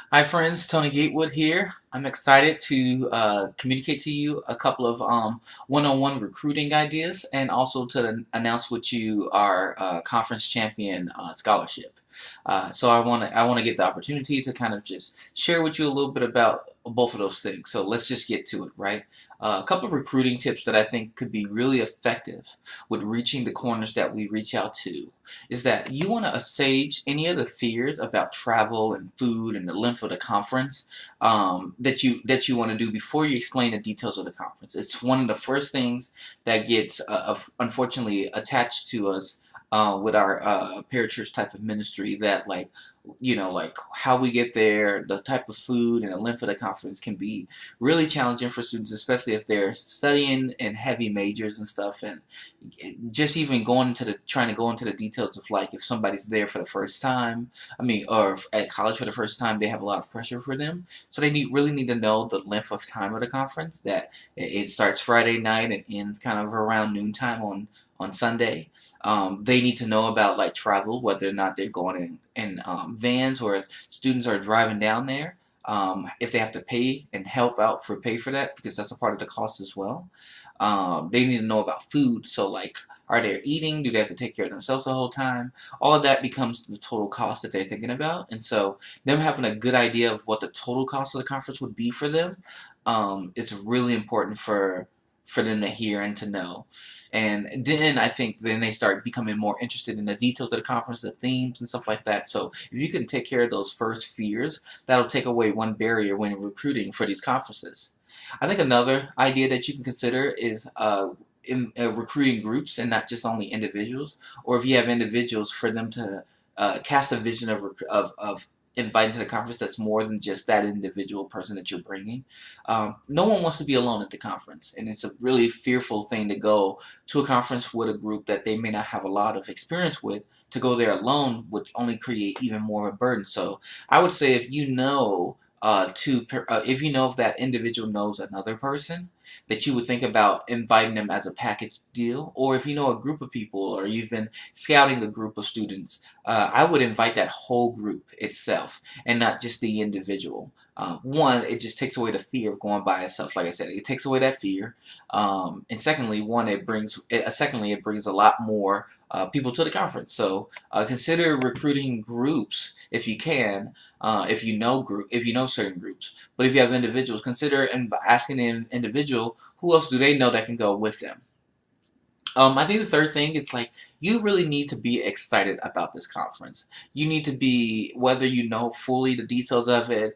Hi friends, Tony Gatewood here. I'm excited to communicate to you a couple of one-on-one recruiting ideas and also to announce with you our conference champion scholarship. So I want to get the opportunity to kind of just share with you a little bit about both of those things. So let's just get to it, right? A couple of recruiting tips that I think could be really effective with reaching the corners that we reach out to is that you want to assuage any of the fears about travel and food and the length of the conference that you want to do before you explain the details of the conference. It's one of the first things that gets unfortunately attached to us with our parachurch type of ministry that like how we get there, the type of food and the length of the conference can be really challenging for students, especially if they're studying in heavy majors and stuff, and just even going into the trying to go into the details of like if somebody's there for the first time, or at college for the first time, they have a lot of pressure for them. So they really need to know the length of time of the conference. That it starts Friday night and ends kind of around noontime on Sunday. They need to know about like travel, whether or not they're going in vans or students are driving down there. If they have to pay and help out for pay for that, because that's a part of the cost as well. They need to know about food. So like, are they eating? Do they have to take care of themselves the whole time? All of that becomes the total cost that they're thinking about. And so them having a good idea of what the total cost of the conference would be for them, it's really important for them to hear and to know. And then I think then they start becoming more interested in the details of the conference, the themes and stuff like that. So if you can take care of those first fears, that'll take away one barrier when recruiting for these conferences. I think another idea that you can consider is recruiting groups and not just only individuals, or if you have individuals, for them to cast a vision of inviting to the conference that's more than just that individual person that you're bringing. No one wants to be alone at the conference, and it's a really fearful thing to go to a conference with a group that they may not have a lot of experience with. To go there alone would only create even more of a burden. So I would say if you know if that individual knows another person, that you would think about inviting them as a package deal, or if you know a group of people or you've been scouting a group of students, I would invite that whole group itself and not just the individual. One, it just takes away the fear of going by itself. Like I said, it takes away that fear, and secondly, it brings a lot more people to the conference. So consider recruiting groups if you can, if you know certain groups. But if you have individuals, consider and asking an individual who else do they know that can go with them. I think the third thing is like you really need to be excited about this conference. You need to be, whether you know fully the details of it,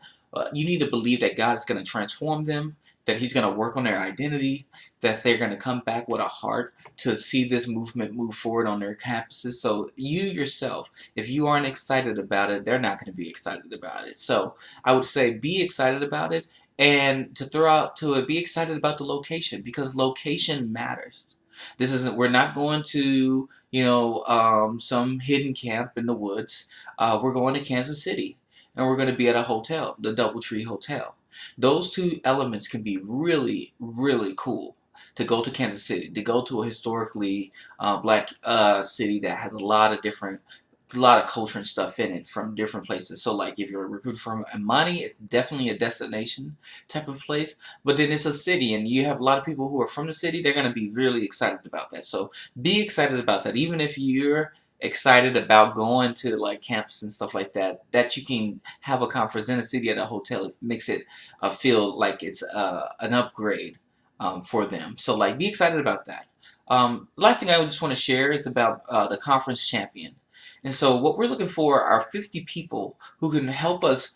you need to believe that God is going to transform them, that He's going to work on their identity, that they're going to come back with a heart to see this movement move forward on their campuses. So you yourself, if you aren't excited about it, they're not going to be excited about it. So I would say be excited about it, and to throw out to it, be excited about the location, because location matters. This isn't. We're not going to, some hidden camp in the woods. We're going to Kansas City, and we're going to be at a hotel, the DoubleTree Hotel. Those two elements can be really, really cool. To go to Kansas City, to go to a historically black city that has a lot of culture and stuff in it from different places. So like if you're a recruit from Amani, it's definitely a destination type of place. But then it's a city, and you have a lot of people who are from the city. They're gonna be really excited about that. So be excited about that, even if you're excited about going to like camps and stuff like that. That you can have a conference in a city at a hotel, it makes it feel like it's an upgrade for them. So like be excited about that. Last thing I would just want to share is about the conference champion. And so what we're looking for are 50 people who can help us,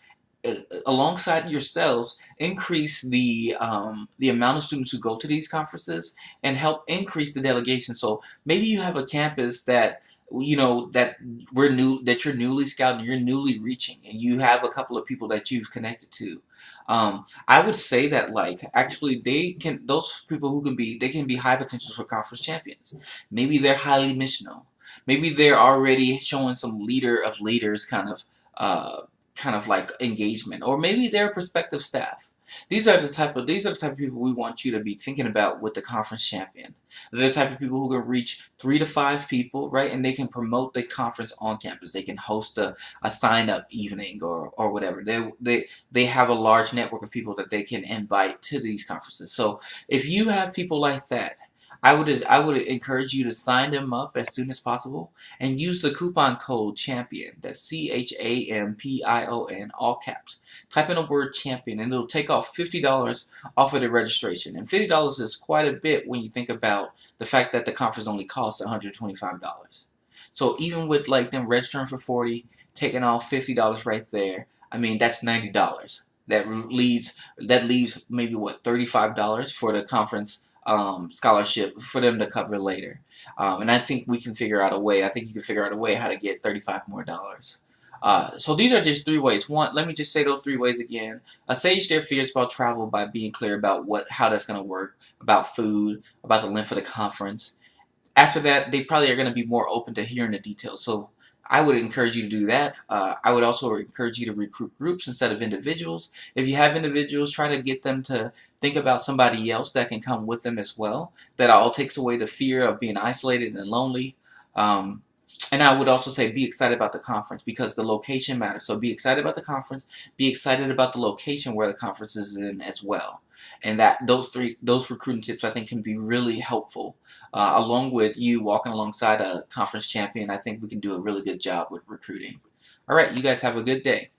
alongside yourselves, increase the amount of students who go to these conferences and help increase the delegation. So maybe you have a campus that that you're newly scouting, you're newly reaching, and you have a couple of people that you've connected to. I would say that like actually those people who can be high potentials for conference champions. Maybe they're highly missional. Maybe they're already showing some leader of leaders kind of like engagement, or maybe they're prospective staff. These are the type of people we want you to be thinking about with the conference champion. They're the type of people who can reach 3 to 5 people, right? And they can promote the conference on campus. They can host a sign up evening or whatever. They have a large network of people that they can invite to these conferences. So if you have people like that, I would encourage you to sign them up as soon as possible and use the coupon code champion. That's CHAMPION, all caps. Type in the word champion and it'll take off $50 off of the registration. And $50 is quite a bit when you think about the fact that the conference only costs $125. So even with like them registering for 40, taking off $50 right there, I mean that's $90. That leaves maybe what, $35 for the conference scholarship for them to cover later. And I think we can figure out a way. I think you can figure out a way how to get $35 more. So these are just 3 ways. One, let me just say those 3 ways again. Assuage their fears about travel by being clear about how that's going to work, about food, about the length of the conference. After that, they probably are going to be more open to hearing the details. So I would encourage you to do that. I would also encourage you to recruit groups instead of individuals. If you have individuals, try to get them to think about somebody else that can come with them as well. That all takes away the fear of being isolated and lonely. Um, and I would also say be excited about the conference because the location matters. So be excited about the conference. Be excited about the location where the conference is in as well. And those recruiting tips I think can be really helpful. Along with you walking alongside a conference champion, I think we can do a really good job with recruiting. All right, you guys have a good day.